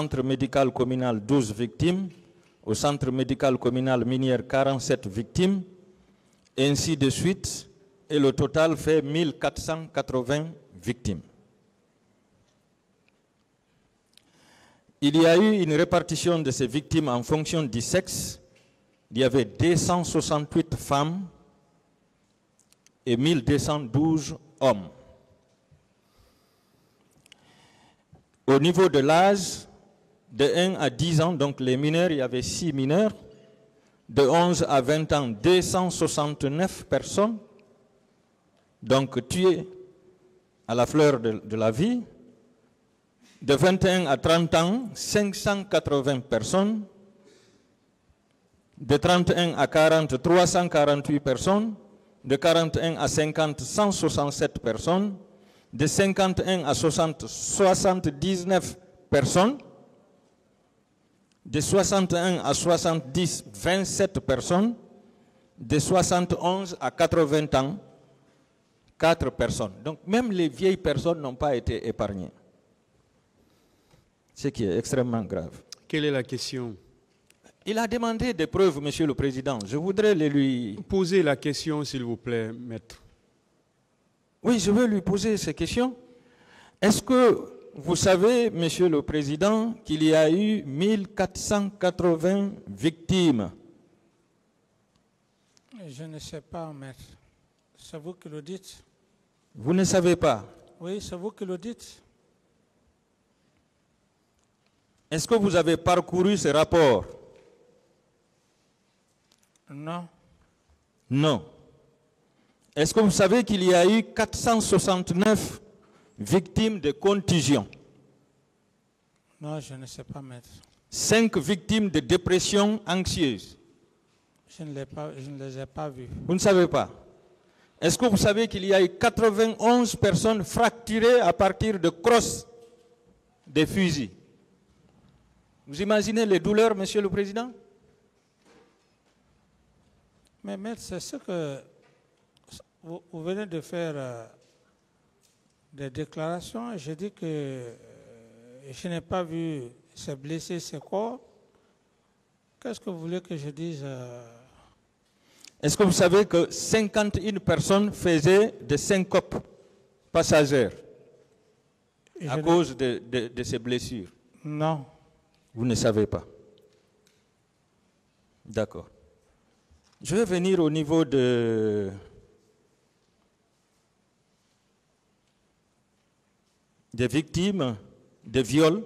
Centre médical communal 12 victimes, au centre médical communal minière 47 victimes, et ainsi de suite, et le total fait 1480 victimes. Il y a eu une répartition de ces victimes en fonction du sexe. Il y avait 268 femmes et 1212 hommes. Au niveau de l'âge, de 1 à 10 ans, donc les mineurs, il y avait 6 mineurs. De 11 à 20 ans, 269 personnes, donc tuées à la fleur de la vie. De 21 à 30 ans, 580 personnes. De 31 à 40, 348 personnes. De 41 à 50, 167 personnes. De 51 à 60, 79 personnes. De 61 à 70, 27 personnes. De 71 à 80 ans, 4 personnes. Donc même les vieilles personnes n'ont pas été épargnées. Ce qui est extrêmement grave. Quelle est la question? Il a demandé des preuves, Monsieur le Président. Je voudrais les lui... Posez la question, s'il vous plaît, maître. Oui, je veux lui poser ces questions. Est-ce que vous savez, Monsieur le Président, qu'il y a eu 1480 victimes? Je ne sais pas, maître. C'est vous qui le dites. Vous ne savez pas? Oui, c'est vous qui le dites. Est-ce que vous avez parcouru ce rapport? Non. Non. Est-ce que vous savez qu'il y a eu 469 victimes de contusion? Non, je ne sais pas, maître. 5 victimes de dépression anxieuse? Je ne les ai pas vues. Vous ne savez pas? Est-ce que vous savez qu'il y a eu 91 personnes fracturées à partir de crosses des fusils? Vous imaginez les douleurs, Monsieur le Président? Mais maître, c'est ce que vous venez de faire des déclarations. Je dis que je n'ai pas vu ces blessés, ces corps. Qu'est-ce que vous voulez que je dise? Est-ce que vous savez que 51 personnes faisaient des syncopes passagères à cause de ces blessures? Non. Vous ne savez pas? D'accord. Je vais venir au niveau des victimes de viols.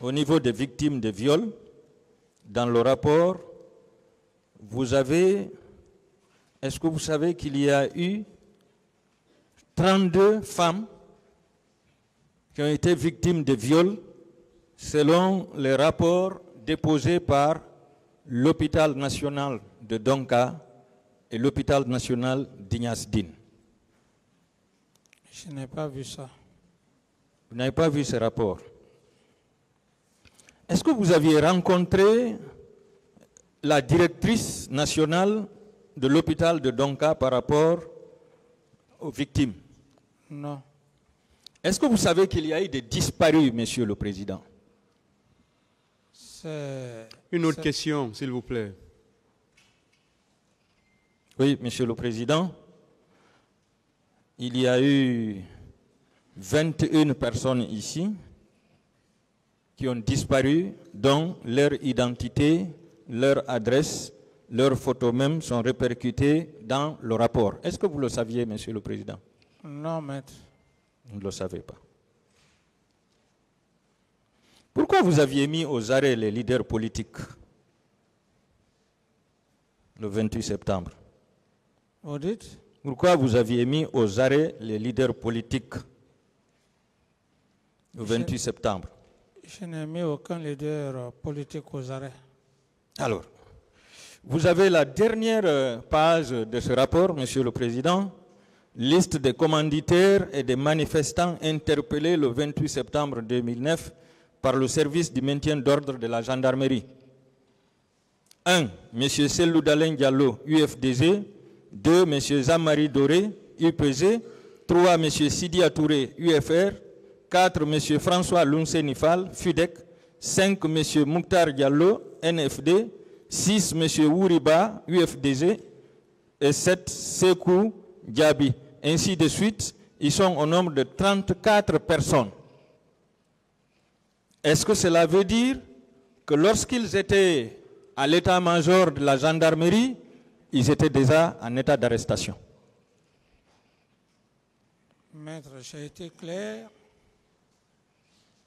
Au niveau des victimes de viols, dans le rapport, vous avez, est-ce que vous savez qu'il y a eu 32 femmes qui ont été victimes de viols selon les rapports déposés par l'hôpital national de Donka et l'hôpital national d'Ignace Dine? Je n'ai pas vu ça. Vous n'avez pas vu ce rapport? Est-ce que vous aviez rencontré la directrice nationale de l'hôpital de Donka par rapport aux victimes? Non. Est-ce que vous savez qu'il y a eu des disparus, Monsieur le Président? Une autre question, s'il vous plaît. Oui, Monsieur le Président. Il y a eu 21 personnes ici qui ont disparu, dont leur identité, leur adresse, leurs photos même sont répercutées dans le rapport. Est-ce que vous le saviez, Monsieur le Président? Non, maître. Vous ne le savez pas. Pourquoi vous aviez mis aux arrêts les leaders politiques le 28 septembre? Vous dites? Pourquoi vous aviez mis aux arrêts les leaders politiques le 28 septembre? Je n'ai mis aucun leader politique aux arrêts. Alors, vous avez la dernière page de ce rapport, Monsieur le Président, liste des commanditaires et des manifestants interpellés le 28 septembre 2009 par le service du maintien d'ordre de la gendarmerie. 1. M. Selou Dalen Diallo, UFDG. 2. M. Zamari Doré, UPG. 3, M. Sidia Touré, UFR. 4, M. François Lounse Nifal, FUDEC. 5, M. Mouktar Diallo, NFD. 6, M. Wouriba, UFDG. Et 7, Sekou Diaby. Ainsi de suite, ils sont au nombre de 34 personnes. Est-ce que cela veut dire que lorsqu'ils étaient à l'état-major de la gendarmerie, ils étaient déjà en état d'arrestation? Maître, j'ai été clair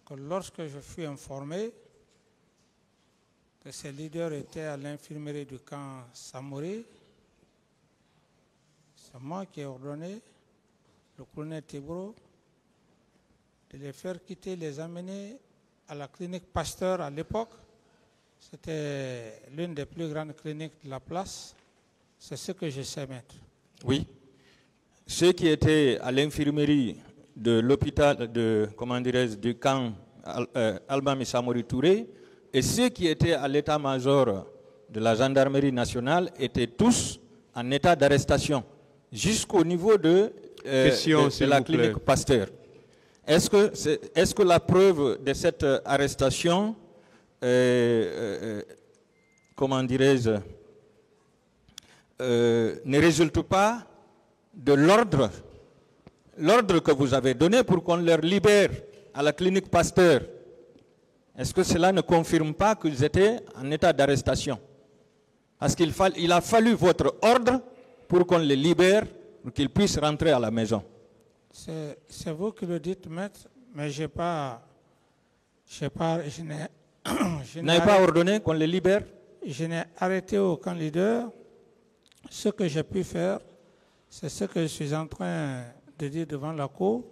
que lorsque je fus informé que ces leaders étaient à l'infirmerie du camp Samori, c'est moi qui ai ordonné le colonel Tibro de les faire quitter, les amener à la clinique Pasteur à l'époque. C'était l'une des plus grandes cliniques de la place. C'est ce que je sais, maître. Oui. Ceux qui étaient à l'infirmerie de l'hôpital du camp Albami Samori Touré et ceux qui étaient à l'état-major de la gendarmerie nationale étaient tous en état d'arrestation jusqu'au niveau de la clinique Pasteur. Est-ce que la preuve de cette arrestation, comment dirais-je, ne résulte pas de l'ordre que vous avez donné pour qu'on leur libère à la clinique Pasteur? Est-ce que cela ne confirme pas qu'ils étaient en état d'arrestation? Parce qu'il a fallu votre ordre pour qu'on les libère, pour qu'ils puissent rentrer à la maison. C'est vous qui le dites, maître, mais je n'ai pas ordonné qu'on les libère? Je n'ai arrêté aucun leader. Ce que j'ai pu faire, c'est ce que je suis en train de dire devant la cour.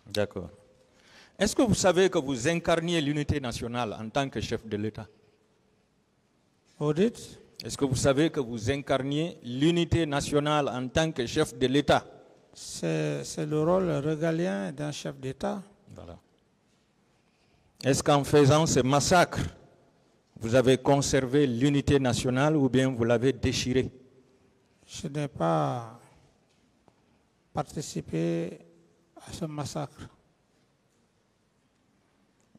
D'accord. Est-ce que vous savez que vous incarniez l'unité nationale en tant que chef de l'État? Vous dites? Est-ce que vous savez que vous incarniez l'unité nationale en tant que chef de l'État? C'est le rôle régalien d'un chef d'État. Voilà. Est-ce qu'en faisant ce massacre, vous avez conservé l'unité nationale ou bien vous l'avez déchirée? Je n'ai pas participé à ce massacre.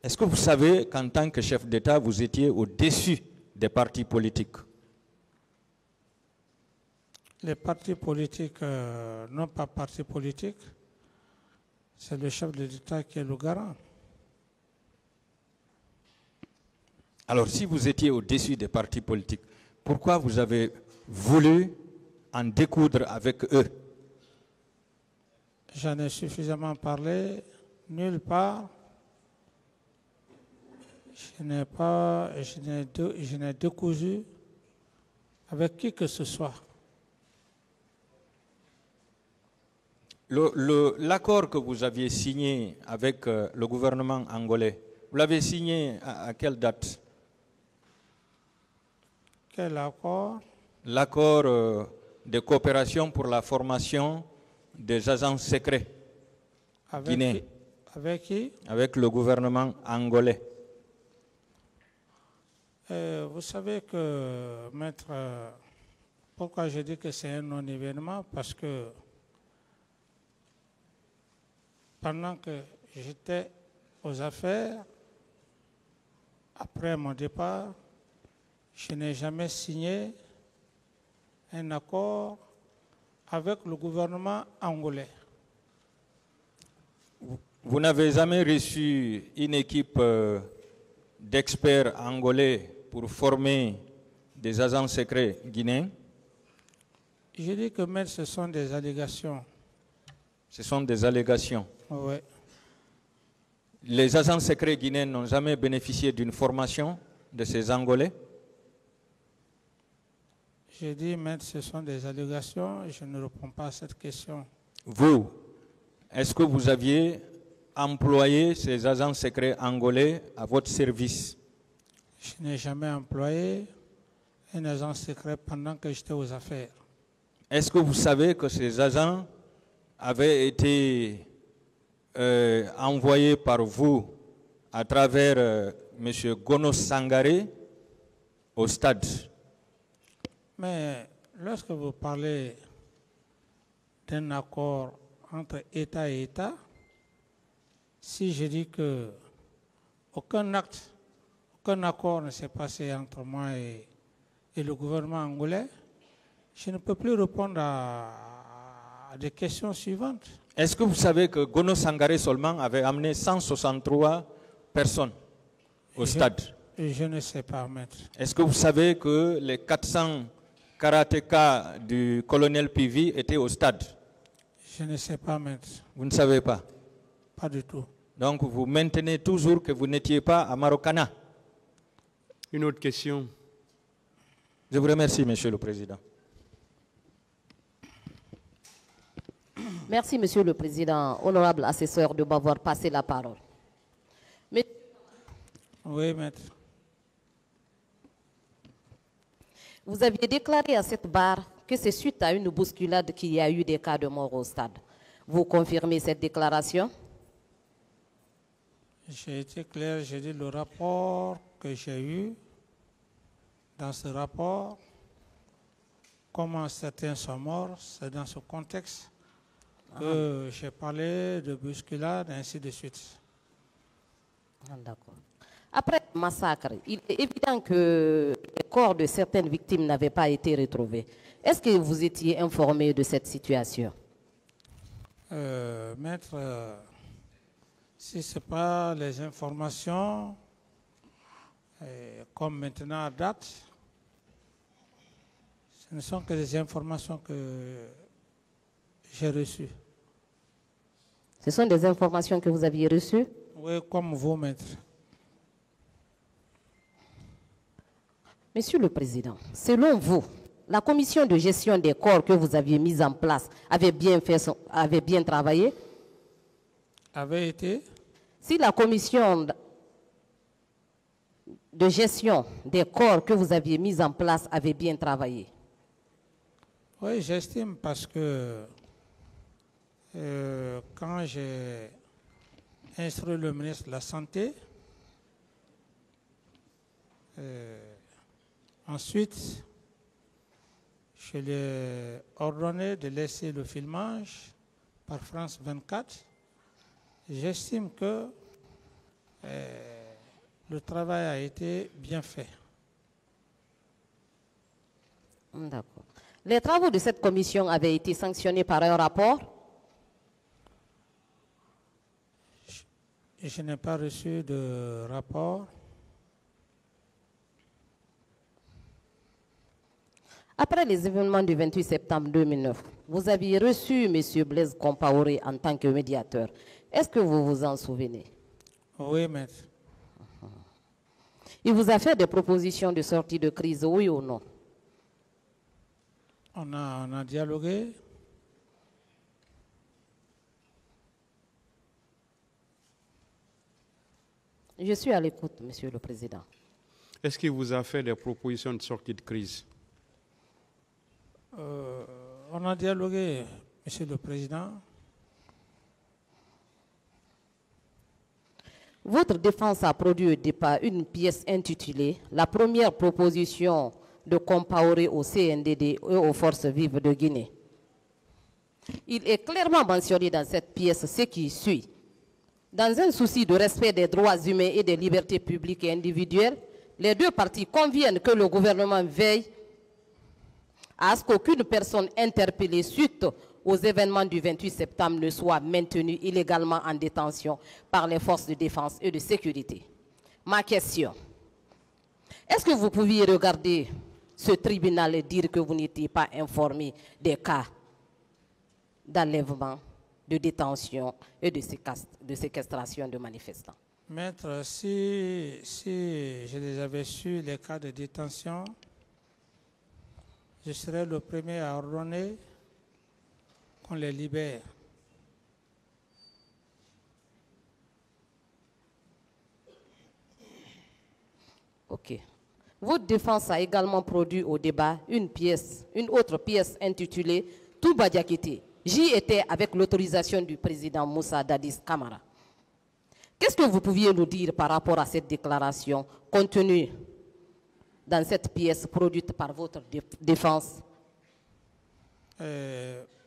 Est-ce que vous savez qu'en tant que chef d'État, vous étiez au-dessus des partis politiques? Les partis politiques, non pas partis politiques, c'est le chef de l'État qui est le garant. Alors, si vous étiez au-dessus des partis politiques, pourquoi vous avez voulu en découdre avec eux? J'en ai suffisamment parlé, nulle part. Je n'ai décousu avec qui que ce soit. L'accord que vous aviez signé avec le gouvernement angolais, vous l'avez signé à quelle date? Quel accord? L'accord de coopération pour la formation des agents secrets guinéens. Avec qui? Avec le gouvernement angolais. Vous savez que, maître, pourquoi je dis que c'est un non-événement? Parce que pendant que j'étais aux affaires, après mon départ, je n'ai jamais signé un accord avec le gouvernement angolais. Vous n'avez jamais reçu une équipe d'experts angolais pour former des agents secrets guinéens? Je dis que même ce sont des allégations. Ce sont des allégations. Oui. Les agents secrets guinéens n'ont jamais bénéficié d'une formation de ces Angolais? J'ai dit, mais ce sont des allégations, je ne réponds pas à cette question. Vous, est-ce que vous aviez employé ces agents secrets angolais à votre service? Je n'ai jamais employé un agent secret pendant que j'étais aux affaires. Est-ce que vous savez que ces agents avaient été envoyés par vous à travers M. Gono Sangaré au stade? Mais lorsque vous parlez d'un accord entre État et État, si je dis que aucun accord ne s'est passé entre moi et le gouvernement angolais, je ne peux plus répondre à des questions suivantes. Est-ce que vous savez que Gono Sangaré seulement avait amené 163 personnes au stade? Je ne sais pas, maître. Est-ce que vous savez que les 400 karatékas du colonel Pivi étaient au stade? Je ne sais pas, maître. Vous ne savez pas? Pas du tout. Donc vous maintenez toujours que vous n'étiez pas à Marokana? Une autre question. Je vous remercie, Monsieur le Président. Merci, Monsieur le Président, honorable assesseur, de m'avoir passé la parole. Mais oui, maître. vous aviez déclaré à cette barre que c'est suite à une bousculade qu'il y a eu des cas de mort au stade. Vous confirmez cette déclaration? J'ai été clair, j'ai dit le rapport que j'ai eu. Dans ce rapport, comment certains sont morts, c'est dans ce contexte que j'ai parlé de bousculade, ainsi de suite. D'accord. Après le massacre, il est évident que les corps de certaines victimes n'avaient pas été retrouvés. Est-ce que vous étiez informé de cette situation? Maître, si ce n'est pas les informations, comme maintenant à date, ce ne sont que des informations que j'ai reçues. Ce sont des informations que vous aviez reçues? Oui, comme vous, maître. Monsieur le Président, selon vous, la commission de gestion des corps que vous aviez mise en place avait bien travaillé? Avait été? Si la commission de gestion des corps que vous aviez mise en place avait bien travaillé? Oui, j'estime parce que quand j'ai instruit le ministre de la Santé, ensuite, je lui ai ordonné de laisser le filmage par France 24. J'estime que le travail a été bien fait. D'accord. Les travaux de cette commission avaient été sanctionnés par un rapport? Je n'ai pas reçu de rapport. Après les événements du 28 septembre 2009, vous aviez reçu M. Blaise Compaoré en tant que médiateur. Est-ce que vous vous en souvenez? Oui, maître. Il vous a fait des propositions de sortie de crise, oui ou non? On a dialogué. Je suis à l'écoute, Monsieur le Président. Est-ce qu'il vous a fait des propositions de sortie de crise? On a dialogué, Monsieur le Président. Votre défense a produit au départ une pièce intitulée « La première proposition de Compaoré au CNDD et aux forces vives de Guinée ». Il est clairement mentionné dans cette pièce ce qui suit. Dans un souci de respect des droits humains et des libertés publiques et individuelles, les deux parties conviennent que le gouvernement veille à ce qu'aucune personne interpellée suite aux événements du 28 septembre ne soit maintenue illégalement en détention par les forces de défense et de sécurité. Ma question, est-ce que vous pouviez regarder ce tribunal et dire que vous n'étiez pas informé des cas d'enlèvement, de détention et de séquestration de manifestants? Maître, si je les avais su, les cas de détention, je serais le premier à ordonner qu'on les libère. Ok. Votre défense a également produit au débat une autre pièce intitulée « Touba Diakité. J'y étais avec l'autorisation du président Moussa Dadis Camara ». Qu'est-ce que vous pouviez nous dire par rapport à cette déclaration contenue dans cette pièce produite par votre défense?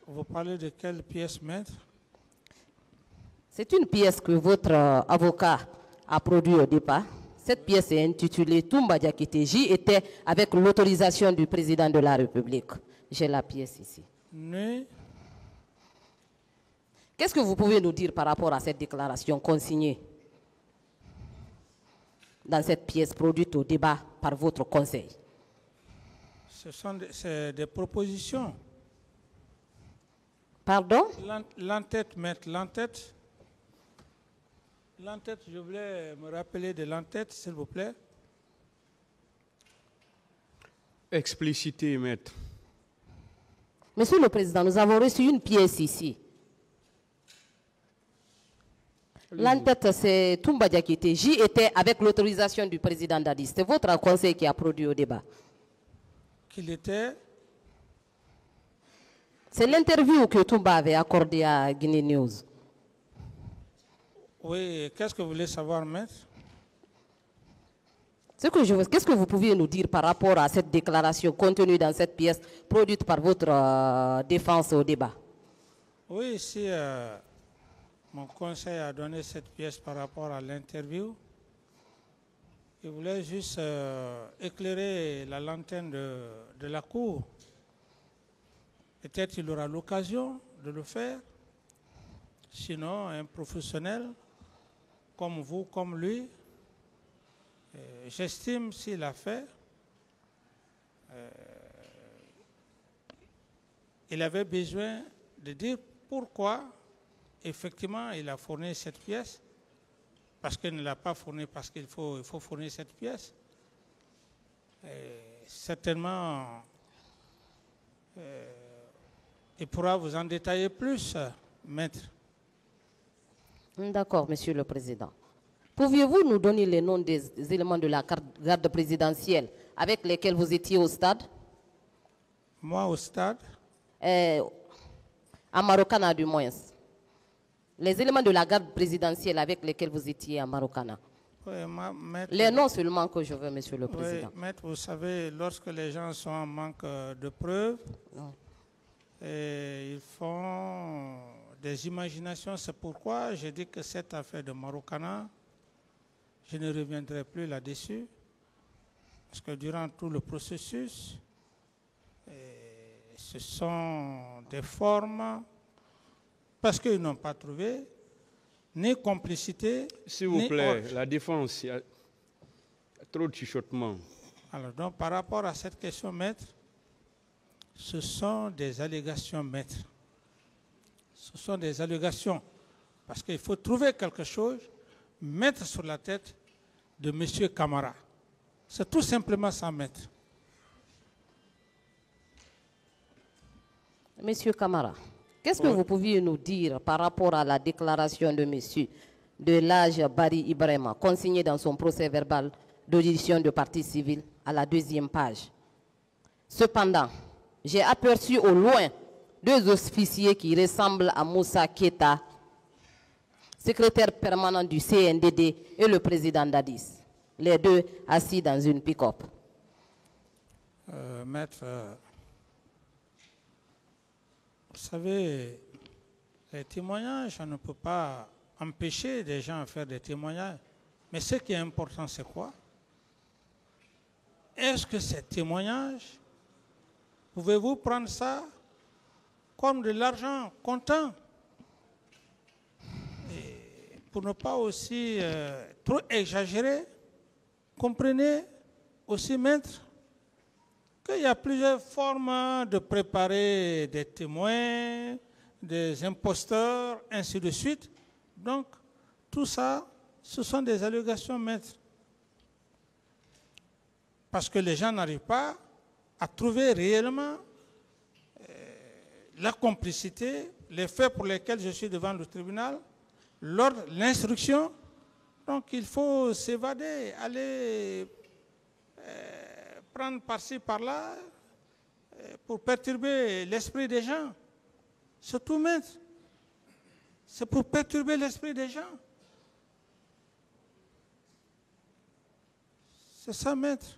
Vous parlez de quelle pièce, maître? C'est une pièce que votre avocat a produite au départ. Cette pièce est intitulée Toumba Diakité. J'y étais avec l'autorisation du président de la République. J'ai la pièce ici. Oui. Qu'est-ce que vous pouvez nous dire par rapport à cette déclaration consignée dans cette pièce produite au débat par votre conseil? Ce sont des propositions. Pardon? L'entête, maître, l'entête. L'entête, je voulais me rappeler de l'entête, s'il vous plaît. Explicité, maître. Monsieur le Président, nous avons reçu une pièce ici. L'entête, c'est Toumba Diakité. J'y étais avec l'autorisation du président Dadis. C'est votre conseil qui a produit au débat. Qu'il était. C'est l'interview que Toumba avait accordée à Guinée News. Oui, qu'est-ce que vous voulez savoir, maître? Qu'est-ce que vous pouviez nous dire par rapport à cette déclaration contenue dans cette pièce produite par votre défense au débat? Oui, ici, mon conseil a donné cette pièce par rapport à l'interview. Je voulais juste éclairer la lanterne de la Cour. Peut-être qu'il aura l'occasion de le faire. Sinon, un professionnel comme vous, comme lui, j'estime s'il a fait, il avait besoin de dire pourquoi effectivement il a fourni cette pièce, parce qu'il ne l'a pas fourni parce qu'il faut fournir cette pièce. Certainement, il pourra vous en détailler plus, maître. D'accord, Monsieur le Président. Pouviez-vous nous donner les noms des éléments de la garde présidentielle avec lesquels vous étiez au stade? Moi, au stade? À Marokana, du moins. Les éléments de la garde présidentielle avec lesquels vous étiez à Marokana. Oui, maître, les noms seulement que je veux, Monsieur le Président. Oui, maître, vous savez, lorsque les gens sont en manque de preuves, ils font des imaginations. C'est pourquoi j'ai dit que cette affaire de Marokana, je ne reviendrai plus là-dessus, parce que durant tout le processus, ce sont des formes, parce qu'ils n'ont pas trouvé ni complicité. S'il vous plaît, la défense, il y a trop de chuchotements. Alors, donc, par rapport à cette question, maître, ce sont des allégations, maître. Ce sont des allégations, parce qu'il faut trouver quelque chose, mettre sur la tête de M. Camara. C'est tout simplement ça, maître. Monsieur Camara, qu'est-ce que vous pouviez nous dire par rapport à la déclaration de monsieur de l'âge Bari Ibrahima, consignée dans son procès verbal d'audition de partie civile à la 2e page? Cependant, j'ai aperçu au loin 2 officiers qui ressemblent à Moussa Keita, secrétaire permanent du CNDD, et le président Dadis, les 2 assis dans une pick-up. Maître, vous savez, les témoignages, on ne peut pas empêcher des gens de faire des témoignages. Mais ce qui est important, c'est quoi? Est-ce que ces témoignages, pouvez-vous prendre ça comme de l'argent comptant? Et pour ne pas aussi trop exagérer, comprenez aussi, maître, qu'il y a plusieurs formes de préparer des témoins, des imposteurs, ainsi de suite. Donc, tout ça, ce sont des allégations, maître. Parce que les gens n'arrivent pas à trouver réellement la complicité, les faits pour lesquels je suis devant le tribunal, lors de l'instruction. Donc, il faut s'évader, aller prendre par-ci, par-là, pour perturber l'esprit des gens. C'est tout, maître. C'est pour perturber l'esprit des gens. C'est ça, maître.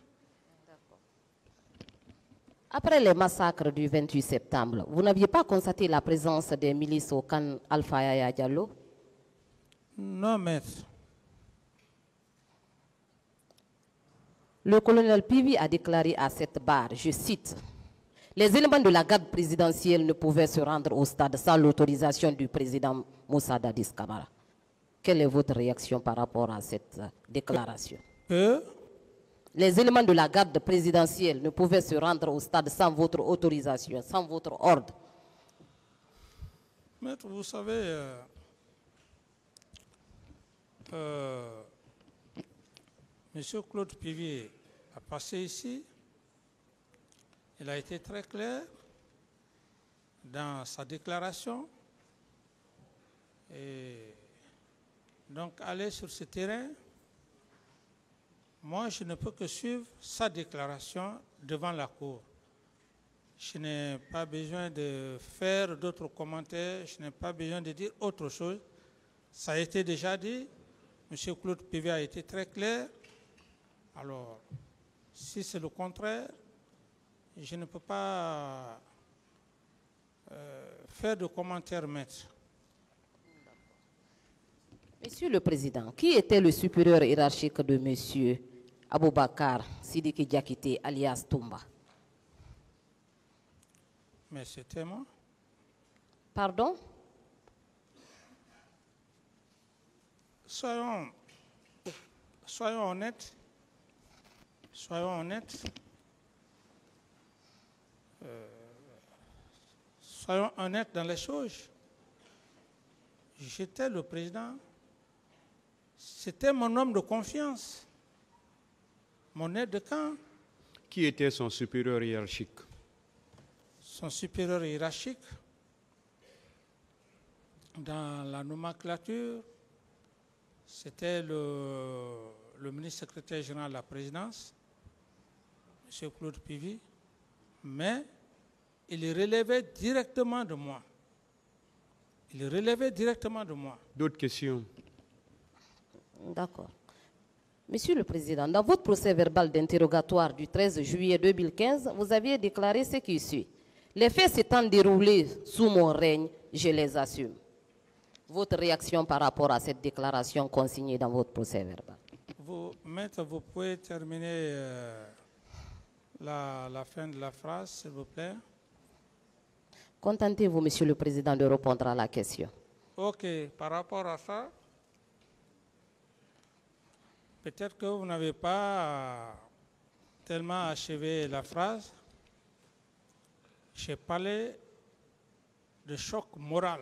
Après les massacres du 28 septembre, vous n'aviez pas constaté la présence des milices au camp Alpha Yaya Diallo? Non, maître. Le colonel Pivi a déclaré à cette barre, je cite, « Les éléments de la garde présidentielle ne pouvaient se rendre au stade sans l'autorisation du président Moussa Dadis Camara. » Quelle est votre réaction par rapport à cette déclaration? Les éléments de la garde présidentielle ne pouvaient se rendre au stade sans votre autorisation, sans votre ordre. Maître, vous savez, M. Claude Pivier a passé ici. Il a été très clair dans sa déclaration. Et donc, aller sur ce terrain, moi, je ne peux que suivre sa déclaration devant la Cour. Je n'ai pas besoin de faire d'autres commentaires, je n'ai pas besoin de dire autre chose. Ça a été déjà dit, M. Claude Pivier a été très clair. Alors, si c'est le contraire, je ne peux pas faire de commentaires, maître. Monsieur le Président, qui était le supérieur hiérarchique de M. Aboubakar Sidiki Diakité, alias Toumba? Mais c'était moi. Pardon? Soyons honnêtes. Soyons honnêtes. Soyons honnêtes dans les choses. J'étais le président. C'était mon homme de confiance. Mon aide de camp. Qui était son supérieur hiérarchique? Son supérieur hiérarchique, dans la nomenclature, c'était le ministre secrétaire général de la présidence, M. Claude Pivi, mais il relevait directement de moi. Il relevait directement de moi. D'autres questions? D'accord. Monsieur le Président, dans votre procès verbal d'interrogatoire du 13 juillet 2015, vous aviez déclaré ce qui suit. Les faits s'étant déroulés sous mon règne, je les assume. Votre réaction par rapport à cette déclaration consignée dans votre procès verbal? Maître, vous pouvez terminer la fin de la phrase, s'il vous plaît. Contentez-vous, Monsieur le Président, de répondre à la question. OK, par rapport à ça, peut-être que vous n'avez pas tellement achevé la phrase. J'ai parlé de choc moral.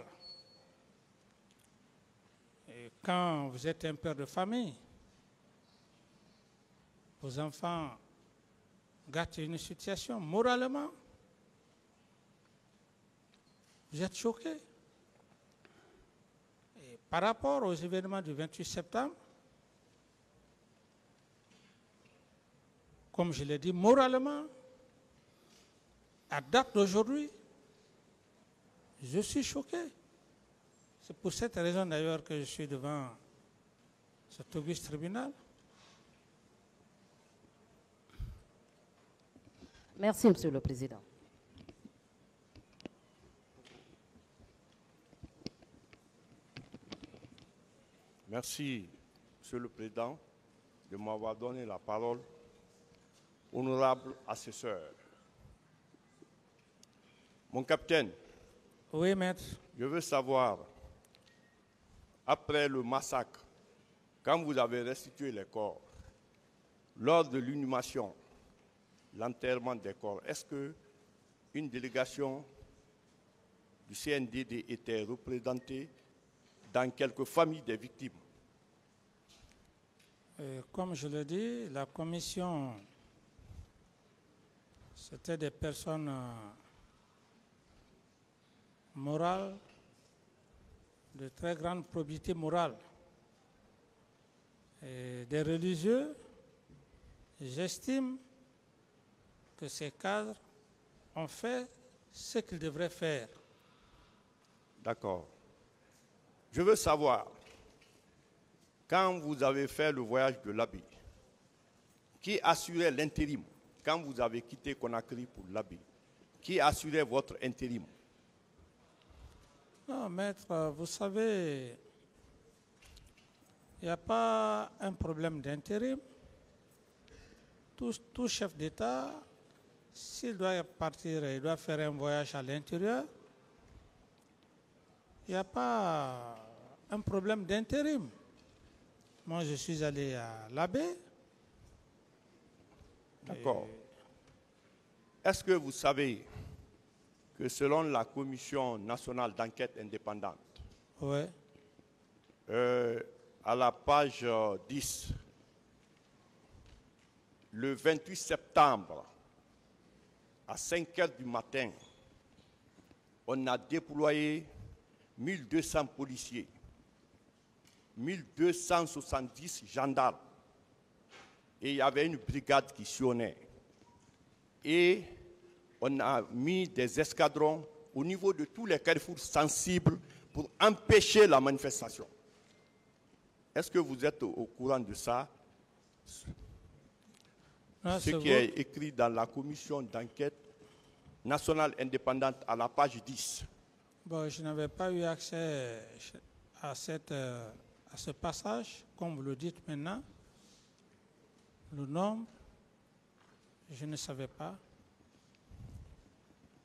Et quand vous êtes un père de famille, vos enfants gâtent une situation moralement, vous êtes choqué. Et par rapport aux événements du 28 septembre, comme je l'ai dit, moralement, à date d'aujourd'hui, je suis choqué. C'est pour cette raison d'ailleurs que je suis devant cet auguste tribunal. Merci, Monsieur le Président. Merci, Monsieur le Président, de m'avoir donné la parole. Honorable assesseur. Mon capitaine. Oui, maître. Je veux savoir, après le massacre, quand vous avez restitué les corps, lors de l'inhumation, l'enterrement des corps, est-ce qu'une délégation du CNDD était représentée dans quelques familles des victimes? Comme je l'ai dit, la commission, c'était des personnes morales, de très grande probité morale. Et des religieux, j'estime que ces cadres ont fait ce qu'ils devraient faire. D'accord. Je veux savoir, quand vous avez fait le voyage de l'Abbé, qui assurait l'intérim? quand vous avez quitté Conakry pour l'Abbé, qui assurait votre intérim? Non, maître, vous savez, il n'y a pas un problème d'intérim. Tout chef d'État, s'il doit partir, il doit faire un voyage à l'intérieur, il n'y a pas un problème d'intérim. Moi, je suis allé à l'Abbé. D'accord. Est-ce que vous savez que selon la Commission nationale d'enquête indépendante, Ouais. à la page 10, le 28 septembre, à 5 heures du matin, on a déployé 1200 policiers, 1270 gendarmes, et il y avait une brigade qui sillonnait. Et on a mis des escadrons au niveau de tous les carrefours sensibles pour empêcher la manifestation. Est-ce que vous êtes au courant de ça? Non, Ce c'est qui est écrit dans la commission d'enquête nationale indépendante à la page 10. Bon, je n'avais pas eu accès à ce passage, comme vous le dites maintenant. Le nombre, je ne savais pas.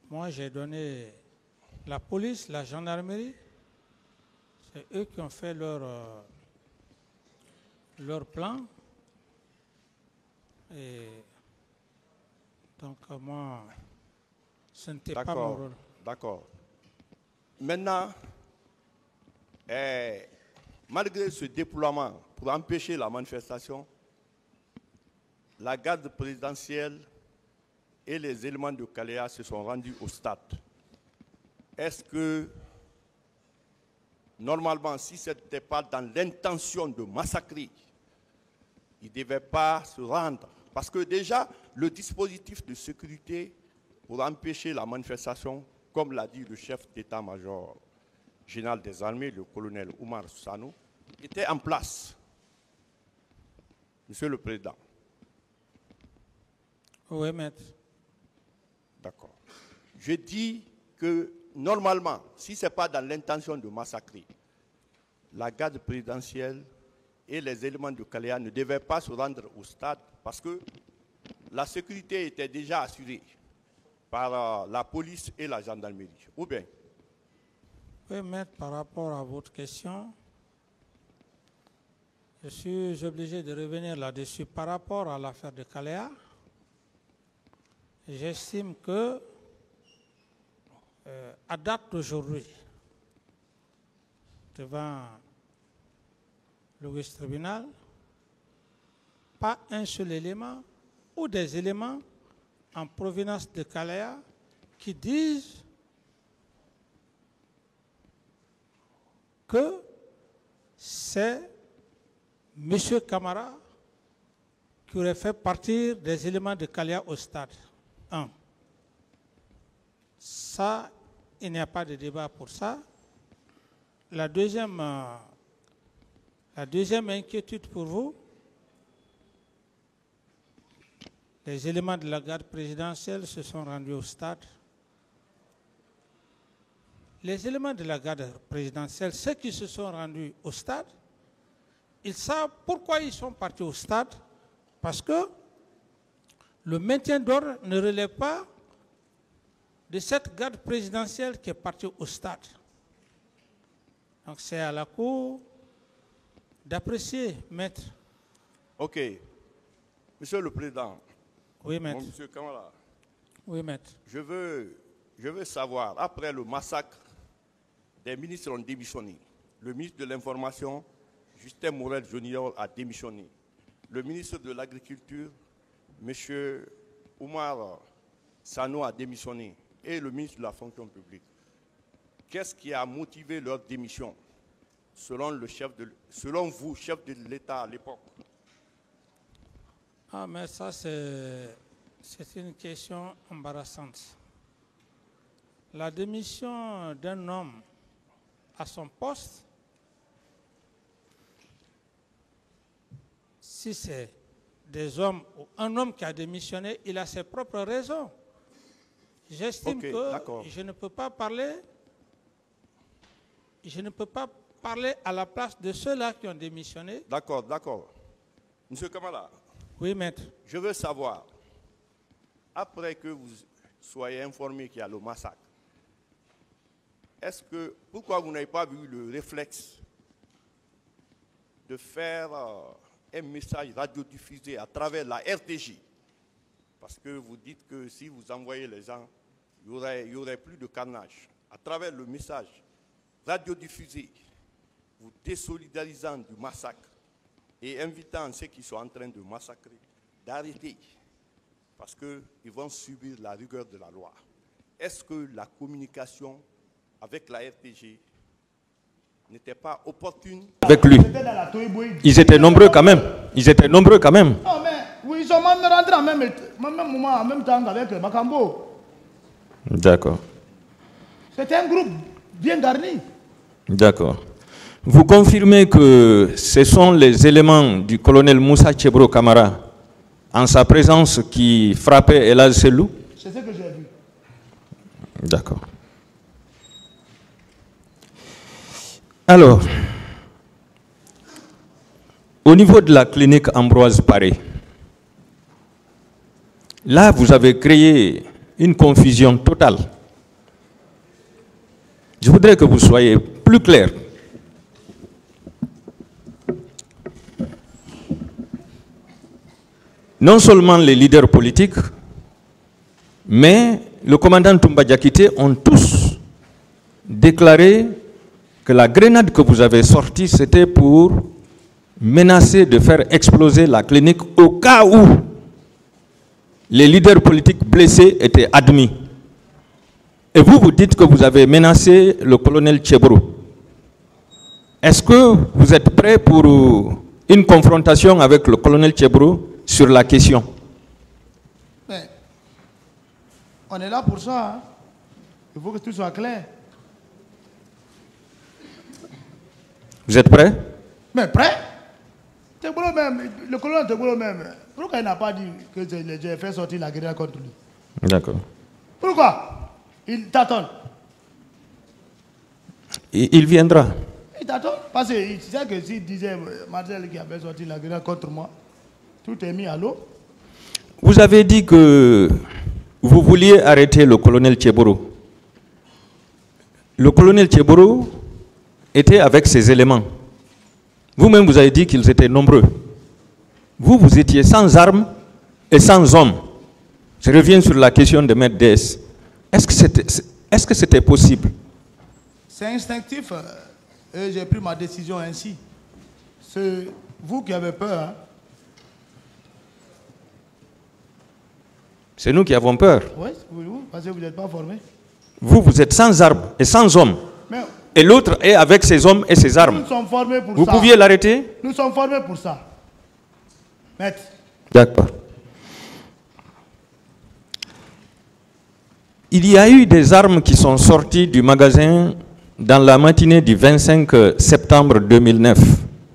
Moi, j'ai donné la police, la gendarmerie. C'est eux qui ont fait leur plan. Et donc, moi, ce n'était pas mon rôle. D'accord. Maintenant, malgré ce déploiement pour empêcher la manifestation, la garde présidentielle et les éléments de Kalea se sont rendus au stade. Est-ce que, normalement, si ce n'était pas dans l'intention de massacrer, ils ne devaient pas se rendre? Parce que déjà, le dispositif de sécurité pour empêcher la manifestation, comme l'a dit le chef d'état-major général des armées, le colonel Oumar Sanou, était en place. Monsieur le Président. Oui, maître. D'accord. Je dis que normalement, si ce n'est pas dans l'intention de massacrer, la garde présidentielle et les éléments de Kalea ne devaient pas se rendre au stade parce que la sécurité était déjà assurée par la police et la gendarmerie. Ou bien? Oui, maître, par rapport à votre question, je suis obligé de revenir là-dessus. Par rapport à l'affaire de Kalea, j'estime que, à date d'aujourd'hui, devant le tribunal, pas un seul élément ou des éléments en provenance de Kalea qui disent que c'est M. Camara qui aurait fait partir des éléments de Kalea au stade. 1. Ça, il n'y a pas de débat pour ça. La deuxième inquiétude pour vous, les éléments de la garde présidentielle se sont rendus au stade. Les éléments de la garde présidentielle, ceux qui se sont rendus au stade, ils savent pourquoi ils sont partis au stade, parce que le maintien d'ordre ne relève pas de cette garde présidentielle qui est partie au stade. Donc c'est à la Cour d'apprécier, maître. Ok. Monsieur le Président. Oui, maître. Monsieur Kamara. Oui, maître. Je veux savoir, après le massacre, des ministres ont démissionné. Le ministre de l'Information, Justin Morel Junior, a démissionné. Le ministre de l'Agriculture, M. Oumar Sanou, a démissionné. Et le ministre de la Fonction publique. Qu'est-ce qui a motivé leur démission, selon vous, chef de l'État à l'époque? Ah, mais ça, c'est une question embarrassante. La démission d'un homme à son poste, si c'est des hommes, ou un homme qui a démissionné, il a ses propres raisons. J'estime que je ne peux pas parler à la place de ceux-là qui ont démissionné. D'accord, d'accord. Monsieur Kamara. Oui, maître. Je veux savoir, après que vous soyez informé qu'il y a le massacre, pourquoi vous n'avez pas eu le réflexe de faire un message radiodiffusé à travers la RTJ? Parce que vous dites que si vous envoyez les gens, il y aurait plus de carnage. À travers le message radiodiffusé, vous désolidarisant du massacre et invitant ceux qui sont en train de massacrer d'arrêter, parce qu'ils vont subir la rigueur de la loi. Est-ce que la communication avec la RTG n'était pas opportune? Avec lui. Ils étaient nombreux quand même. Non, mais oui, ils sont même rentrés en même moment, en même temps avec Makambo. D'accord. C'était un groupe bien garni. D'accord. Vous confirmez que ce sont les éléments du colonel Moussa Tchebro Kamara, en sa présence, qui frappaient Elaz Selou? C'est ce que j'ai vu. D'accord. Alors, au niveau de la clinique Ambroise Paré, là, vous avez créé une confusion totale. Je voudrais que vous soyez plus clair. Non seulement les leaders politiques, mais le commandant Toumba Diakité ont tous déclaré que la grenade que vous avez sortie, c'était pour menacer de faire exploser la clinique au cas où les leaders politiques blessés étaient admis. Et vous, vous dites que vous avez menacé le colonel Tchebro. Est-ce que vous êtes prêt pour une confrontation avec le colonel Tchebro sur la question? Mais on est là pour ça. Hein. Il faut que tout soit clair. Vous êtes prêt? Mais prêt? Tchebro même, le colonel Tchebro même, pourquoi il n'a pas dit que j'ai fait sortir la guerre contre lui? D'accord. Pourquoi? Il t'attend. Il viendra. Il t'attend parce qu'il sait que s'il disait Marcel qui avait sorti la guerre contre moi, tout est mis à l'eau. Vous avez dit que vous vouliez arrêter le colonel Tchebro. Le colonel Tchebro était avec ses éléments. Vous-même, vous avez dit qu'ils étaient nombreux. Vous, vous étiez sans armes et sans hommes. Je reviens sur la question de Maître DS. Est-ce que c'était possible? C'est instinctif et j'ai pris ma décision ainsi. C'est vous qui avez peur. Hein? C'est nous qui avons peur. Oui, parce que vous n'êtes pas formés. Vous, vous êtes sans armes et sans hommes. Mais et l'autre est avec ses hommes et ses armes. nous sommes formés pour vous ça. Vous pouviez l'arrêter? Nous sommes formés pour ça. Maître. D'accord. Il y a eu des armes qui sont sorties du magasin dans la matinée du 25 septembre 2009,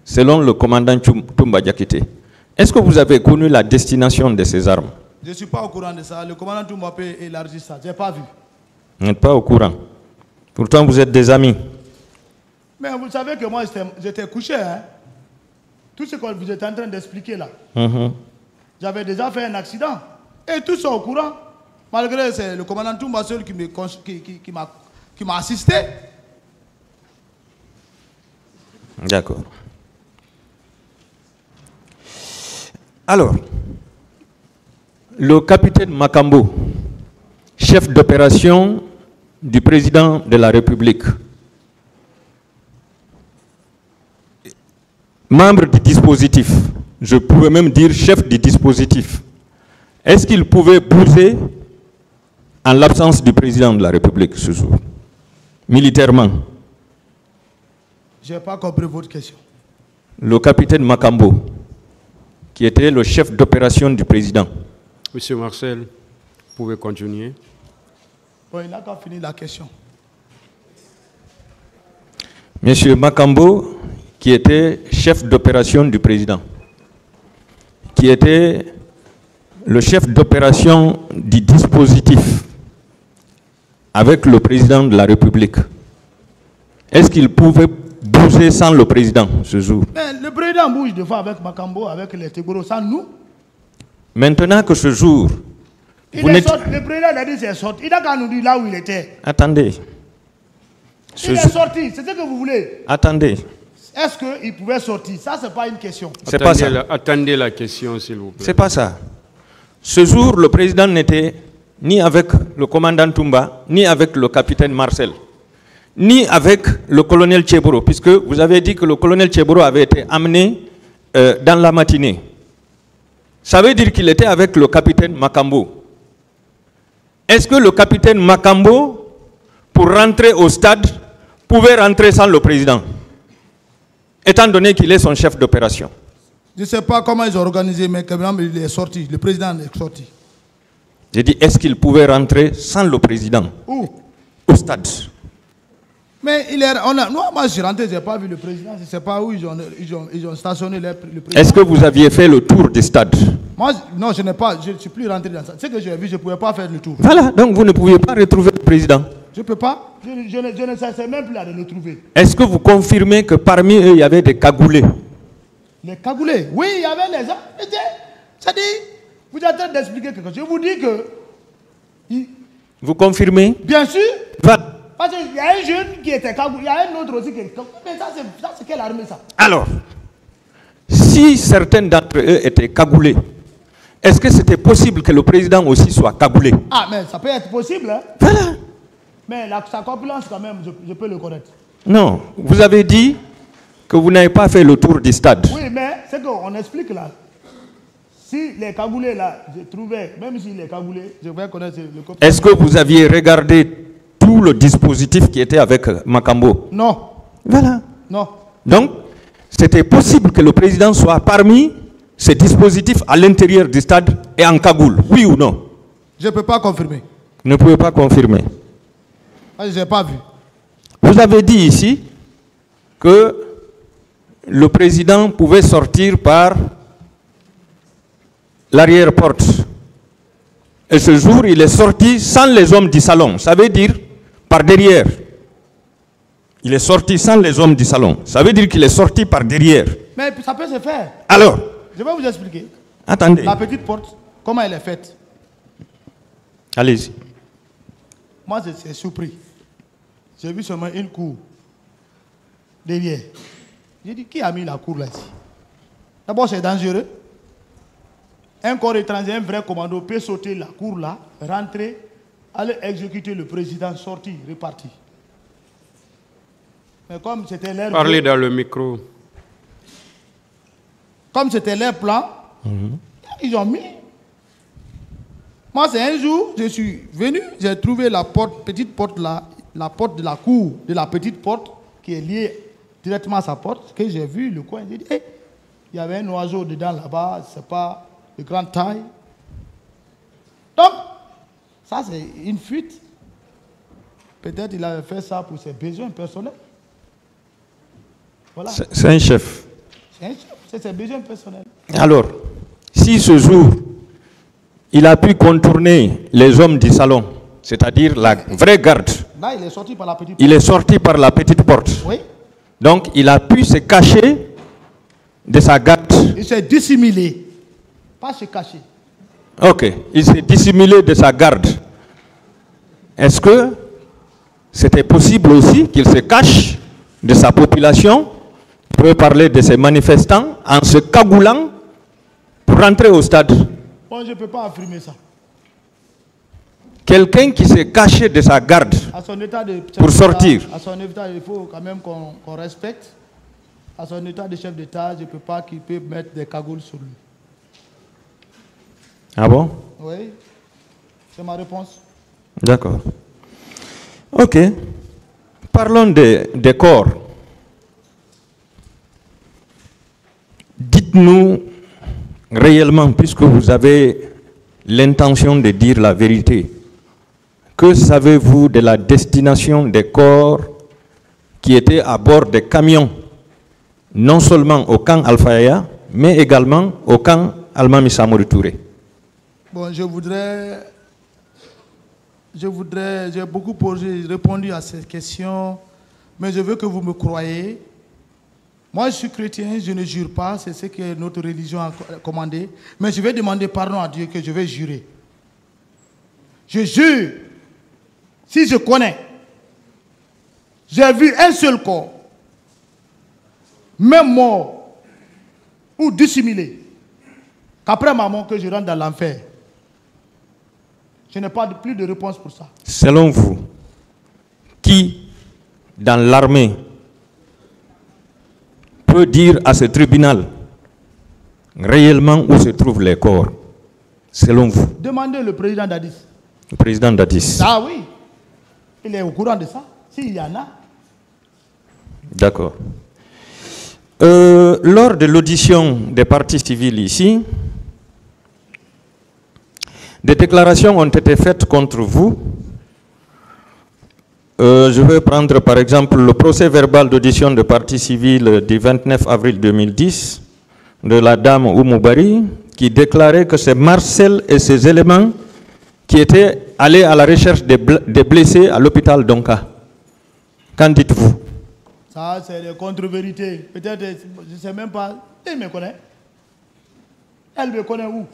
selon le commandant Toumba Diakité. Est-ce que vous avez connu la destination de ces armes? Je ne suis pas au courant de ça. Le commandant Toumba peut élargir ça. Je n'ai pas vu. Vous n'êtes pas au courant. Pourtant, vous êtes des amis. Mais vous savez que moi, j'étais couché. Hein? Tout ce que vous êtes en train d'expliquer là. J'avais déjà fait un accident. Et tous sont au courant. Malgré c'est le commandant Toumba seul qui m'a assisté. D'accord. Alors, le capitaine Makambo, chef d'opération du président de la République, membre du dispositif, je pouvais même dire chef du dispositif, est-ce qu'il pouvait bouger en l'absence du président de la République ce jour, militairement? Je n'ai pas compris votre question. Le capitaine Makambo, qui était le chef d'opération du président. Monsieur Marcel, vous pouvez continuer. Bon, il n'a qu'à finir la question. Monsieur Makambo, qui était chef d'opération du président, qui était le chef d'opération du dispositif avec le président de la République, est-ce qu'il pouvait bouger sans le président ce jour? Mais le président bouge des fois avec Makambo, avec les Tegboro, sans nous. Maintenant que ce jour, vous n'êtes... Le président a dit qu'il est sorti. Il n'a qu'à nous dire là où il était. Attendez. Il est sorti, c'est ce que vous voulez. Attendez. Est-ce qu'il pouvait sortir? Ça, ce n'est pas une question. C'est pas ça. Attendez la question, s'il vous plaît. C'est pas ça. Ce jour, le président n'était ni avec le commandant Toumba, ni avec le capitaine Marcel, ni avec le colonel Tcheboro, puisque vous avez dit que le colonel Tcheboro avait été amené dans la matinée. Ça veut dire qu'il était avec le capitaine Makambo. Est-ce que le capitaine Makambo, pour rentrer au stade, pouvait rentrer sans le président, étant donné qu'il est son chef d'opération? Je ne sais pas comment ils ont organisé, mais quand même, il est sorti. Le président est sorti. J'ai dit, est-ce qu'il pouvait rentrer sans le président? Où? Au stade. Mais moi, je suis rentré, je n'ai pas vu le président. Je ne sais pas où ils ont stationné le président. Est-ce que vous aviez fait le tour du stade? Moi, non, je ne suis plus rentré dans ça. Ce que j'ai vu, je ne pouvais pas faire le tour. Voilà, donc vous ne pouviez pas retrouver le président. Je ne peux pas. Je ne sais même plus là de le trouver. Est-ce que vous confirmez que parmi eux, il y avait des cagoulés? Les cagoulés? Oui, il y avait les gens. C'est-à-dire, vous êtes en train d'expliquer quelque chose. Je vous dis que... Vous confirmez? Bien sûr. Voilà. Parce qu'il y a un jeune qui était cagoulé, il y a un autre aussi qui est cagoulé. Mais ça, c'est quelle armée, ça? Alors, si certains d'entre eux étaient cagoulés, est-ce que c'était possible que le président aussi soit cagoulé? Ah, mais ça peut être possible, hein? Voilà. Mais sa corpulence, quand même, je peux le connaître. Non, vous avez dit que vous n'avez pas fait le tour du stade. Oui, mais c'est qu'on explique là. Si les cagoulés là, je trouvais, même si les cagoulés, je vais connaître le copain. Est-ce que vous aviez regardé tout le dispositif qui était avec Makambo? Non. Voilà. Non. Donc, c'était possible que le président soit parmi ces dispositifs à l'intérieur du stade et en cagoule, oui ou non? Je ne peux pas confirmer. Vous ne pouvez pas confirmer. Je n'ai pas vu. Vous avez dit ici que le président pouvait sortir par l'arrière-porte. Et ce jour, il est sorti sans les hommes du salon. Ça veut dire par derrière. Il est sorti sans les hommes du salon. Ça veut dire qu'il est sorti par derrière. Mais ça peut se faire. Alors, je vais vous expliquer. Attendez. La petite porte, comment elle est faite? Allez-y. Moi, j'ai surpris. J'ai vu seulement une cour derrière. J'ai dit, qui a mis la cour là ici? D'abord, c'est dangereux. Un corps étranger, un vrai commando peut sauter la cour là, rentrer, aller exécuter le président, sortir, repartir. Mais comme c'était l'air... Parlez dans le micro. Comme c'était leur plan, ils ont mis. Moi, c'est un jour, je suis venu, j'ai trouvé la porte, petite porte là, la porte de la cour, de la petite porte, qui est liée directement à sa porte, que j'ai vu le coin. J'ai dit, hey, il y avait un oiseau dedans là-bas, c'est pas de grande taille. Donc, ça c'est une fuite. Peut-être il avait fait ça pour ses besoins personnels. Voilà. C'est un chef. C'est un chef, c'est ses besoins personnels. Alors, si ce jour, il a pu contourner les hommes du salon, c'est-à-dire la vraie garde. Là, il est sorti par la petite porte. Il est sorti par la petite porte. Oui. Donc, il a pu se cacher de sa garde. Il s'est dissimulé. Pas se cacher. Ok. Il s'est dissimulé de sa garde. Est-ce que c'était possible aussi qu'il se cache de sa population? On peut parler de ces manifestants en se cagoulant pour rentrer au stade. Bon, je ne peux pas affirmer ça. Quelqu'un qui s'est caché de sa garde À son état de pour sortir. À son état, il faut quand même qu'on respecte. À son état de chef d'État, je ne peux pas qu'il peut mettre des cagoules sur lui. Ah bon? Oui, c'est ma réponse. D'accord. Ok. Parlons des corps. Dites-nous réellement, puisque vous avez l'intention de dire la vérité, que savez-vous de la destination des corps qui étaient à bord des camions, non seulement au camp Al-Fayaya, mais également au camp Almami Samori Touré. Bon, j'ai beaucoup répondu à ces questions, mais je veux que vous me croyez. Moi, je suis chrétien, je ne jure pas, c'est ce que notre religion a commandé, mais je vais demander pardon à Dieu que je vais jurer. Je jure, si je connais, j'ai vu un seul corps, même mort ou dissimulé, qu'après ma mort que je rentre dans l'enfer. Je n'ai pas plus de réponse pour ça. Selon vous, qui dans l'armée peut dire à ce tribunal réellement où se trouvent les corps? Selon vous? Demandez le président Dadis. Le président Dadis. Ah oui, il est au courant de ça, s'il y en a. D'accord. Lors de l'audition des partis civils ici, des déclarations ont été faites contre vous. Je vais prendre par exemple le procès verbal d'audition de partis civils du 29 avril 2010 de la dame Oumoubari qui déclarait que c'est Marcel et ses éléments qui étaient allés à la recherche des blessés à l'hôpital d'Onka. Qu'en dites-vous? Ça, c'est les contre-vérités. Peut-être, je ne sais même pas. Il me connaît. Elle me connaît où?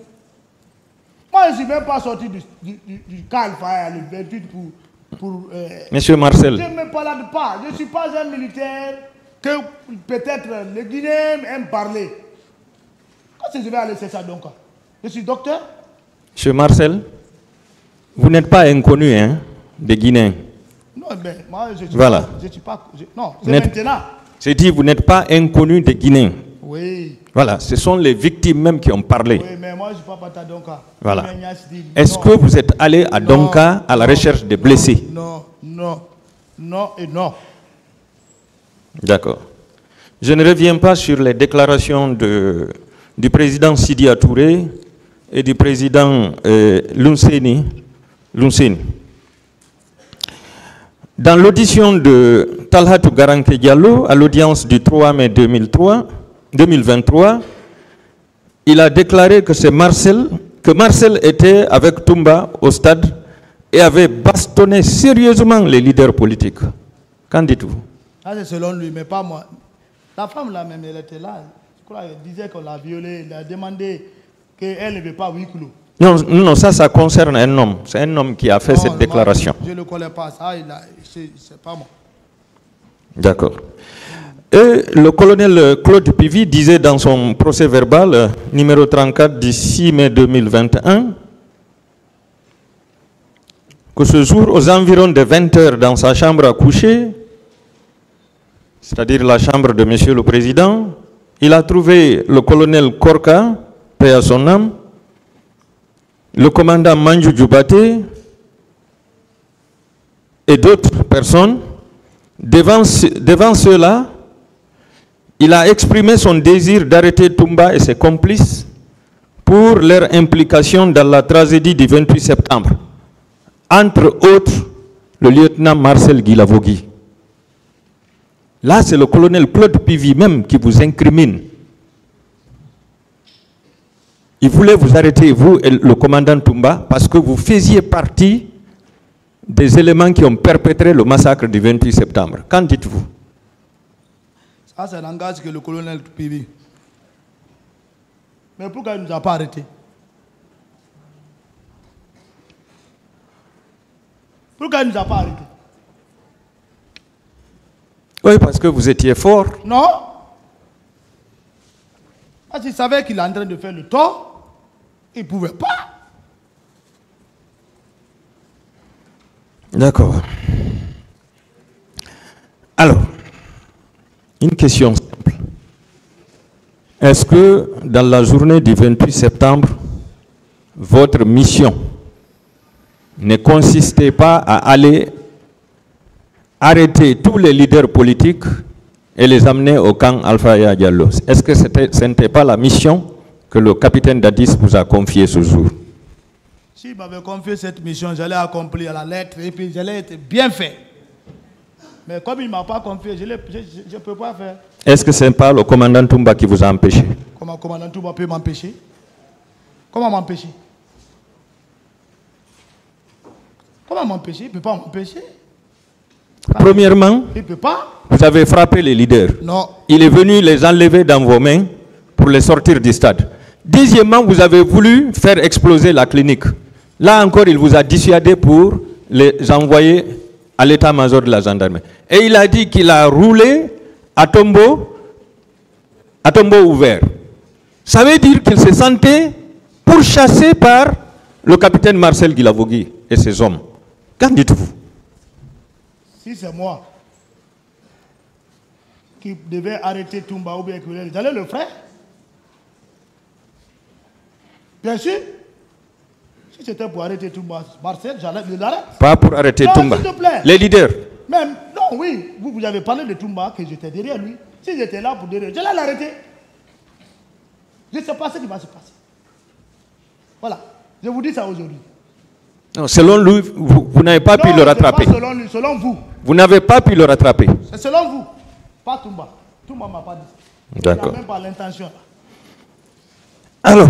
Moi, je ne suis même pas sorti du Calfire, le 28 pour Monsieur Marcel. Je ne me balade pas. Je ne suis pas un militaire que peut-être les Guinéens aiment parler. Quand je vais aller chercher ça donc? Je suis docteur. Monsieur Marcel, vous n'êtes pas inconnu hein, des Guinéens. Non, mais moi, je suis voilà. pas. Je suis pas non, c'est maintenant. J'ai dit, vous n'êtes pas inconnu des Guinéens. Oui. Voilà, ce sont les victimes même qui ont parlé. Oui, mais moi, je ne suis pas parti à Donka. Voilà. Est-ce que vous êtes allé à Donka à la recherche des blessés? Non, non, non et non. D'accord. Je ne reviens pas sur les déclarations du président Sidia Touré et du président Lunseni. Dans l'audition de Talhatou Garanke Diallo, à l'audience du 3 mai 2023, il a déclaré que Marcel était avec Toumba au stade et avait bastonné sérieusement les leaders politiques. Qu'en dites-vous? Ça, c'est selon lui, mais pas moi. La femme là même, elle était là. Je crois qu'elle disait qu'on l'a violée. Elle a demandé qu'elle ne veut pas huis clos. Non, ça concerne un homme. C'est un homme qui a fait cette déclaration. Je ne le connais pas, ça, c'est pas moi. D'accord. Et le colonel Claude Pivy disait dans son procès verbal, numéro 34 du 6 mai 2021, que ce jour, aux environs de 20 h dans sa chambre à coucher, c'est-à-dire la chambre de Monsieur le Président, il a trouvé le colonel Korka, paix à son âme, le commandant Manju Djoubate et d'autres personnes. Devant ceux-là, il a exprimé son désir d'arrêter Toumba et ses complices pour leur implication dans la tragédie du 28 septembre. Entre autres, le lieutenant Marcel Guilavogui. Là, c'est le colonel Claude Pivy même qui vous incrimine. Il voulait vous arrêter, vous et le commandant Toumba, parce que vous faisiez partie des éléments qui ont perpétré le massacre du 28 septembre. Qu'en dites-vous? Ça, c'est un langage que le colonel Pivy. Mais pourquoi il ne nous a pas arrêtés? Pourquoi il ne nous a pas arrêtés? Oui, parce que vous étiez fort. Non. Parce qu'il savait qu'il est en train de faire le tort. Il ne pouvait pas. D'accord. Alors, une question simple. Est-ce que dans la journée du 28 septembre, votre mission ne consistait pas à aller arrêter tous les leaders politiques et les amener au camp Alpha Yaya Diallo? Est-ce que ce n'était pas la mission que le capitaine Dadis vous a confiée ce jour? S'il m'avait confié cette mission, j'allais accomplir à la lettre et puis j'allais être bien fait. Mais comme il ne m'a pas confié, je ne peux pas faire. Est-ce que ce n'est pas le commandant Toumba qui vous a empêché? Comment le commandant Toumba peut m'empêcher? Comment m'empêcher? Comment m'empêcher? Il ne peut pas m'empêcher. Premièrement, Il ne peut pas. vous avez frappé les leaders. Non. Il est venu les enlever dans vos mains pour les sortir du stade. Deuxièmement, vous avez voulu faire exploser la clinique. Là encore, il vous a dissuadé pour les envoyer à l'état-major de la gendarmerie. Et il a dit qu'il a roulé à tombeau ouvert. Ça veut dire qu'il se sentait pourchassé par le capitaine Marcel Guilavogui et ses hommes. Qu'en dites-vous? Si c'est moi qui devais arrêter Toumba ou bien Ekulele, j'allais le faire. Bien sûr. Si c'était pour arrêter Toumba, Marcel, j'allais l'arrêter. Pas pour arrêter non, Toumba. s'il te plaît. Les leaders. Même, non, oui, vous avez parlé de Toumba, que j'étais derrière lui. Si j'étais là pour derrière, j'allais l'arrêter. Je ne sais pas ce qui va se passer. Voilà. Je vous dis ça aujourd'hui. Non, selon lui, vous n'avez pas pu le rattraper. Pas selon lui, selon vous. Vous n'avez pas pu le rattraper. C'est selon vous. Pas Toumba. Toumba ne m'a pas dit ça. D'accord. Il n'a même pas l'intention. Alors,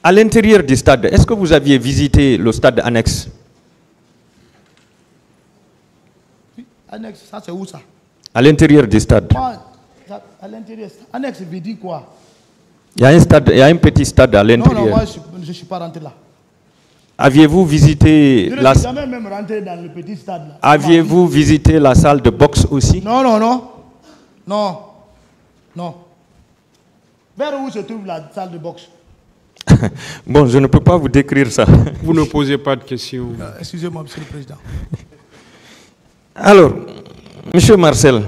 à l'intérieur du stade, est-ce que vous aviez visité le stade annexe? Oui, annexe, ça c'est où ça? À l'intérieur du stade. Moi, à l'intérieur. Annexe veut dire quoi? Il y a un stade, il y a un petit stade à Non, l'intérieur. non, moi je ne suis pas rentré là. Aviez-vous visité Je ne suis jamais même rentré dans le petit stade là. Aviez-vous visité la salle de boxe aussi? Non, non, non. Non. Non. Vers où se trouve la salle de boxe? Bon, je ne peux pas vous décrire ça. Vous ne posez pas de questions. Excusez-moi, Monsieur le Président. Alors, Monsieur Marcel,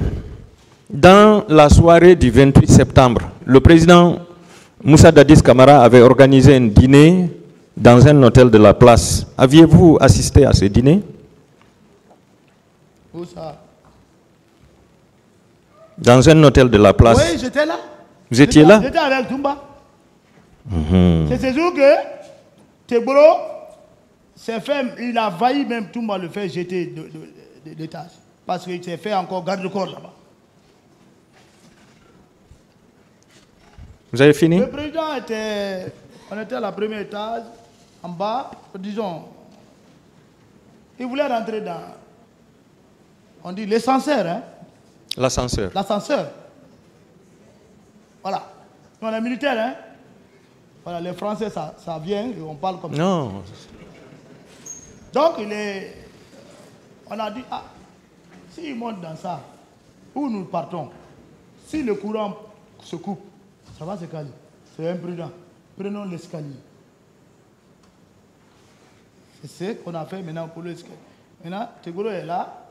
dans la soirée du 28 septembre, le président Moussa Dadis Camara avait organisé un dîner dans un hôtel de la place. Aviez-vous assisté à ce dîner? Où ça? Dans un hôtel de la place. Oui, j'étais là. Vous étiez là? J'étais avec Toumba. C'est ce jour que Tegboro s'est fait, il a failli même Toumba le faire jeter d'étage. Parce qu'il s'est fait encore garde-corps là-bas. Vous avez fini? Le président était, on était à la première étage, en bas, disons, il voulait rentrer dans, on dit l'ascenseur, hein? L'ascenseur. L'ascenseur. Voilà. On est militaire, hein? Voilà, les Français, ça vient et on parle comme ça. Non. Donc, on a dit, ah, s'il monte dans ça, où nous partons? Si le courant se coupe, ça va se caler. C'est imprudent. Prenons l'escalier. C'est ce qu'on a fait maintenant pour l'escalier. Maintenant, Tegboro est là.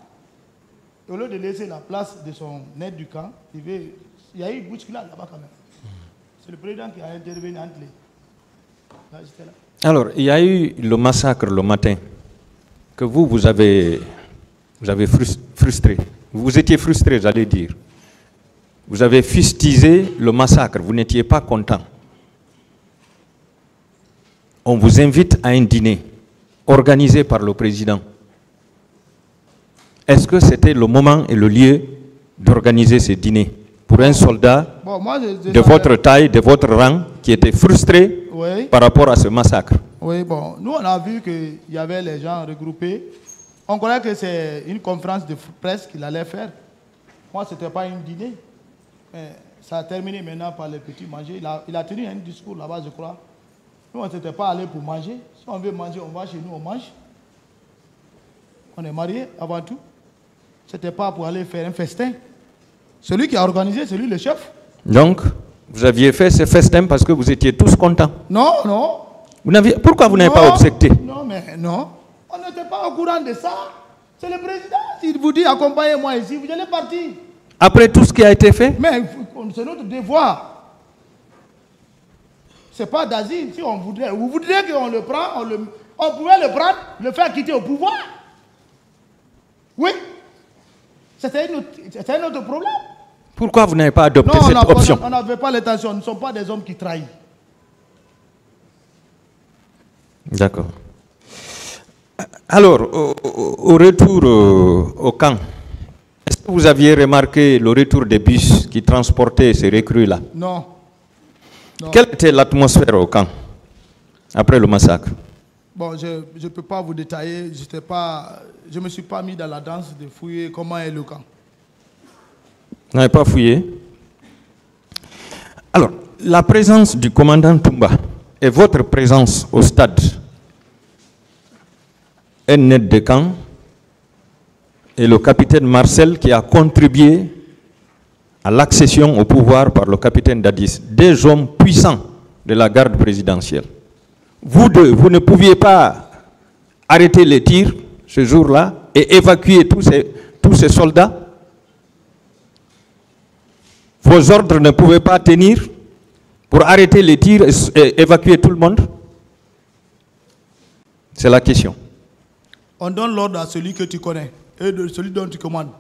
Au lieu de laisser la place de son aide du camp, il y a eu une bousculade là-bas quand même. C'est le président qui a intervenu entre les... Là, j'étais là. Alors, il y a eu le massacre le matin que vous avez frustré. Vous étiez frustré, j'allais dire. Vous avez fustigé le massacre, vous n'étiez pas content. On vous invite à un dîner organisé par le président. Est-ce que c'était le moment et le lieu d'organiser ce dîner pour un soldat Bon, moi, de votre taille, de votre rang, qui était frustré oui. par rapport à ce massacre? Oui, bon, nous on a vu qu'il y avait les gens regroupés. On croyait que c'est une conférence de presse qu'il allait faire. Moi, ce n'était pas un dîner. Mais ça a terminé maintenant par les petits manger. Il a tenu un discours là-bas, je crois. Nous, on ne s'était pas allé pour manger. Si on veut manger, on va chez nous, on mange. On est mariés avant tout. Ce n'était pas pour aller faire un festin. Celui qui a organisé, c'est lui le chef. Donc, vous aviez fait ce festin parce que vous étiez tous contents? Non, non. Pourquoi vous n'avez pas objecté? Non, mais non. On n'était pas au courant de ça. C'est le président. S'il vous dit accompagnez-moi ici, vous allez partir. Après tout ce qui a été fait? Mais c'est notre devoir. Ce n'est pas d'asile. Si on voudrait, vous voudriez qu'on le prenne, on pouvait le prendre, le faire quitter au pouvoir. Oui. C'était un autre problème. Pourquoi vous n'avez pas adopté cette option? On n'avait pas l'intention. Nous ne sommes pas des hommes qui trahissent. D'accord. Alors, au retour au camp, est-ce que vous aviez remarqué le retour des bus qui transportaient ces recrues-là? Non. Non. Quelle était l'atmosphère au camp après le massacre? Bon, je ne peux pas vous détailler. Je ne me suis pas mis dans la danse de fouiller comment est le camp. Vous n'avez pas fouillé? Alors, la présence du commandant Toumba et votre présence au stade, un aide de camp et le capitaine Marcel qui a contribué à l'accession au pouvoir par le capitaine Dadis, des hommes puissants de la garde présidentielle. Vous deux, vous ne pouviez pas arrêter les tirs ce jour-là et évacuer tous ces soldats? Vos ordres ne pouvaient pas tenir pour arrêter les tirs et évacuer tout le monde? C'est la question. On donne l'ordre à celui que tu connais et de celui dont tu commandes.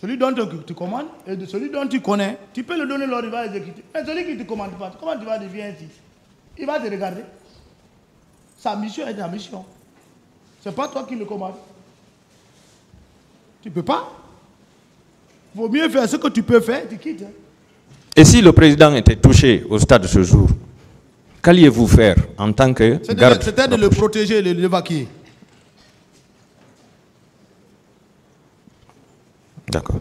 Celui dont tu commandes et de celui dont tu connais, tu peux le donner l'ordre, il va exécuter. Mais celui qui ne te commande pas, comment tu vas dire viens ici? Il va te regarder. Sa mission est ta mission. Ce n'est pas toi qui le commandes. Tu ne peux pas. Il vaut mieux faire ce que tu peux faire, tu quittes. Et si le président était touché au stade ce jour, qu'alliez-vous faire en tant que garde? C'était de le protéger et de l'évacuer. D'accord.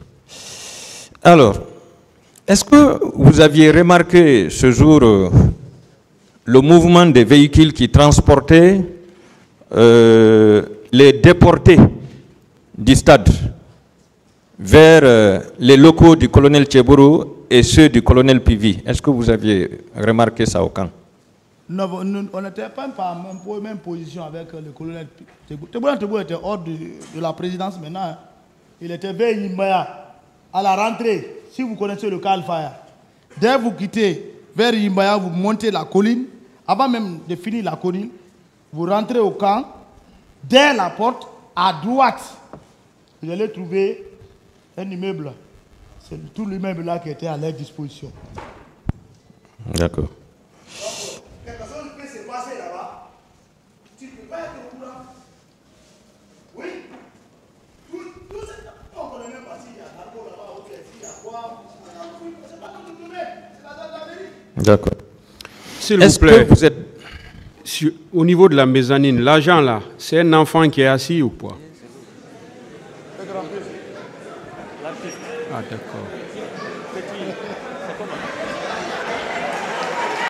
Alors, est-ce que vous aviez remarqué ce jour le mouvement des véhicules qui transportaient les déportés du stade vers les locaux du colonel Tchebourou et ceux du colonel Pivi? Est-ce que vous aviez remarqué ça au camp? Non, on n'était pas en même position avec le colonel Tchebourou. Tchebourou était hors de la présidence maintenant. Hein. Il était vers Yimbaya. À la rentrée, si vous connaissez le cas Alfaya, dès que vous quittez vers Yimbaya, vous montez la colline. Avant même de finir la colline, vous rentrez au camp. Dès la porte, à droite, vous allez trouver un immeuble. C'est tout l'immeuble là qui était à leur disposition. D'accord. Quelque chose peut se passer là-bas. Tu ne peux pas être au courant. Oui. Tout ça, on connaît même pas s'il y a un arbre là-bas, ou s'il y a quoi. C'est pas comme tout le monde. C'est la vérité. D'accord. S'il vous plaît, au niveau de la mezzanine, l'agent là, c'est un enfant qui est assis ou quoi? Ah, d'accord.